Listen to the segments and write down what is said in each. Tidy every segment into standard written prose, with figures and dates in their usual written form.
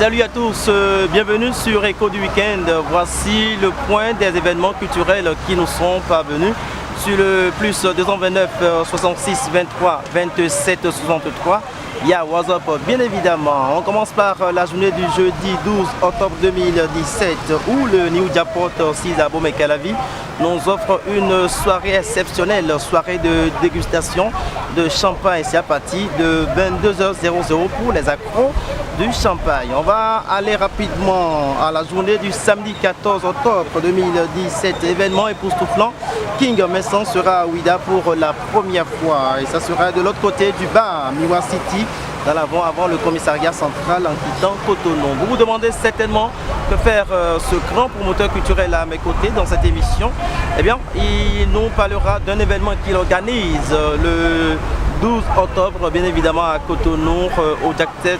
Salut à tous, bienvenue sur Écho du Week-end. Voici le point des événements culturels qui nous sont parvenus sur le plus 229 66 23 27 63. Il y a WhatsApp bien évidemment. On commence par la journée du jeudi 12 octobre 2017 où le New Japort 6 à Bomekalavi nous offre une soirée exceptionnelle, soirée de dégustation de champagne. C'est à partir de 22h00 pour les accros du champagne. On va aller rapidement à la journée du samedi 14 octobre 2017. Événement époustouflant. King Messon sera à Ouida pour la première fois et ça sera de l'autre côté du bar Miwa City, dans l'avant avant le commissariat central en quittant Cotonou. Vous vous demandez certainement que faire ce grand promoteur culturel à mes côtés dans cette émission. Eh bien, il nous parlera d'un événement qu'il organise le 12 octobre, bien évidemment à Cotonou, au Jack-Tet,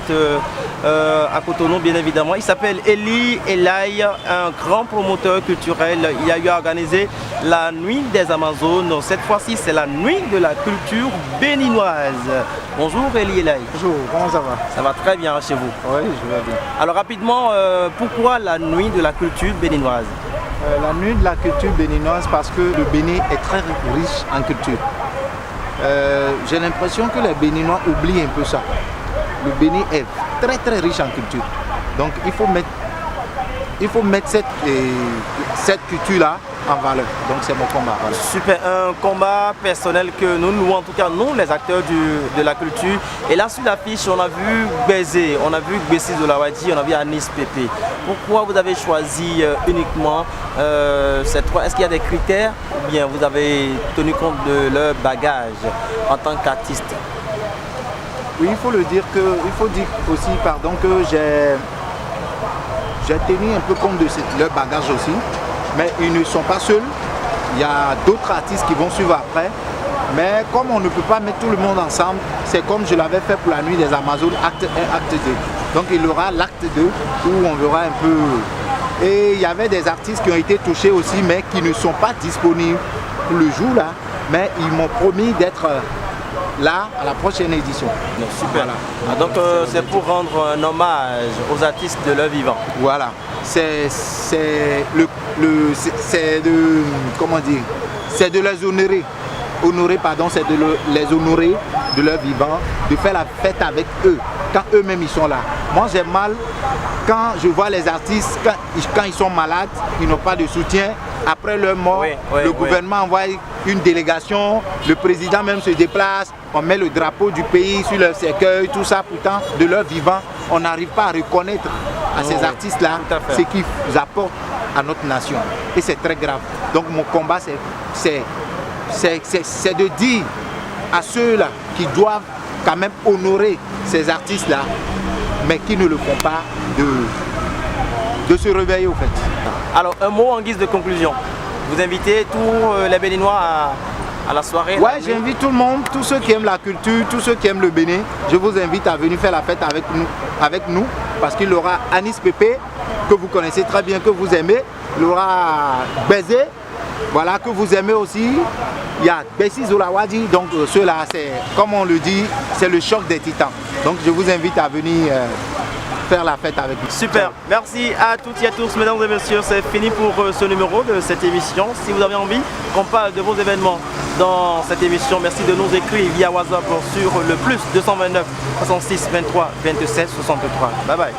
à Cotonou, bien évidemment. Il s'appelle Eli Elai, un grand promoteur culturel. Il a eu à organiser la nuit des Amazones. Cette fois-ci, c'est la nuit de la culture béninoise. Bonjour Eli Elai. Bonjour, comment ça va? Ça va très bien chez vous? Oui, je vais bien. Alors rapidement, pourquoi la nuit de la culture béninoise? La nuit de la culture béninoise parce que le Bénin est très riche en culture. J'ai l'impression que les Béninois oublient un peu ça. Le Bénin est très riche en culture. Donc il faut mettre cette culture-là en valeur. Donc c'est mon combat. Voilà. Super, un combat personnel que nous, en tout cas nous les acteurs de la culture. Et là sur l'affiche on a vu Bézé, on a vu Bessi Zolawadi, on a vu Anis Pépé. Pourquoi vous avez choisi uniquement ces trois? Est-ce qu'il y a des critères ou bien vous avez tenu compte de leur bagage en tant qu'artiste? Oui, il faut dire aussi que j'ai tenu un peu compte de leur bagage aussi. Mais ils ne sont pas seuls, il y a d'autres artistes qui vont suivre après. Mais comme on ne peut pas mettre tout le monde ensemble, c'est comme je l'avais fait pour la nuit des Amazones, acte 1, acte 2. Donc il y aura l'acte 2 où on verra un peu. Et il y avait des artistes qui ont été touchés aussi, mais qui ne sont pas disponibles pour le jour là. Mais ils m'ont promis d'être là à la prochaine édition. Donc, super. Voilà. Donc c'est pour rendre un hommage aux artistes de leur vivant. Voilà. C'est de les honorer. C'est de les honorer de leur vivant, de faire la fête avec eux, quand eux-mêmes ils sont là. Moi j'ai mal quand je vois les artistes, quand ils sont malades, ils n'ont pas de soutien. Après leur mort, le gouvernement envoie une délégation, le président même se déplace, on met le drapeau du pays sur leur cercueil, tout ça, pourtant de leur vivant, on n'arrive pas à reconnaître à ces artistes-là ce qu'ils apportent à notre nation. Et c'est très grave. Donc mon combat, c'est de dire à ceux-là qui doivent quand même honorer ces artistes-là, mais qui ne le font pas, de se réveiller au fait. Alors un mot en guise de conclusion. Vous invitez tous les Béninois à la soirée? Ouais, j'invite tout le monde, tous ceux qui aiment la culture, tous ceux qui aiment le Bénin. Je vous invite à venir faire la fête avec nous parce qu'il y aura Anis Pépé, que vous connaissez très bien, que vous aimez. Il y aura Bézé, voilà, que vous aimez aussi. Il y a Bessi Zolawadi, donc ceux-là, c'est, comme on le dit, c'est le choc des titans. Donc je vous invite à venir faire la fête avec nous. Super, merci à toutes et à tous, mesdames et messieurs, c'est fini pour ce numéro de cette émission. Si vous avez envie qu'on parle de vos événements dans cette émission, merci de nous écrire via WhatsApp sur le plus 229 66 23 27 63. Bye bye.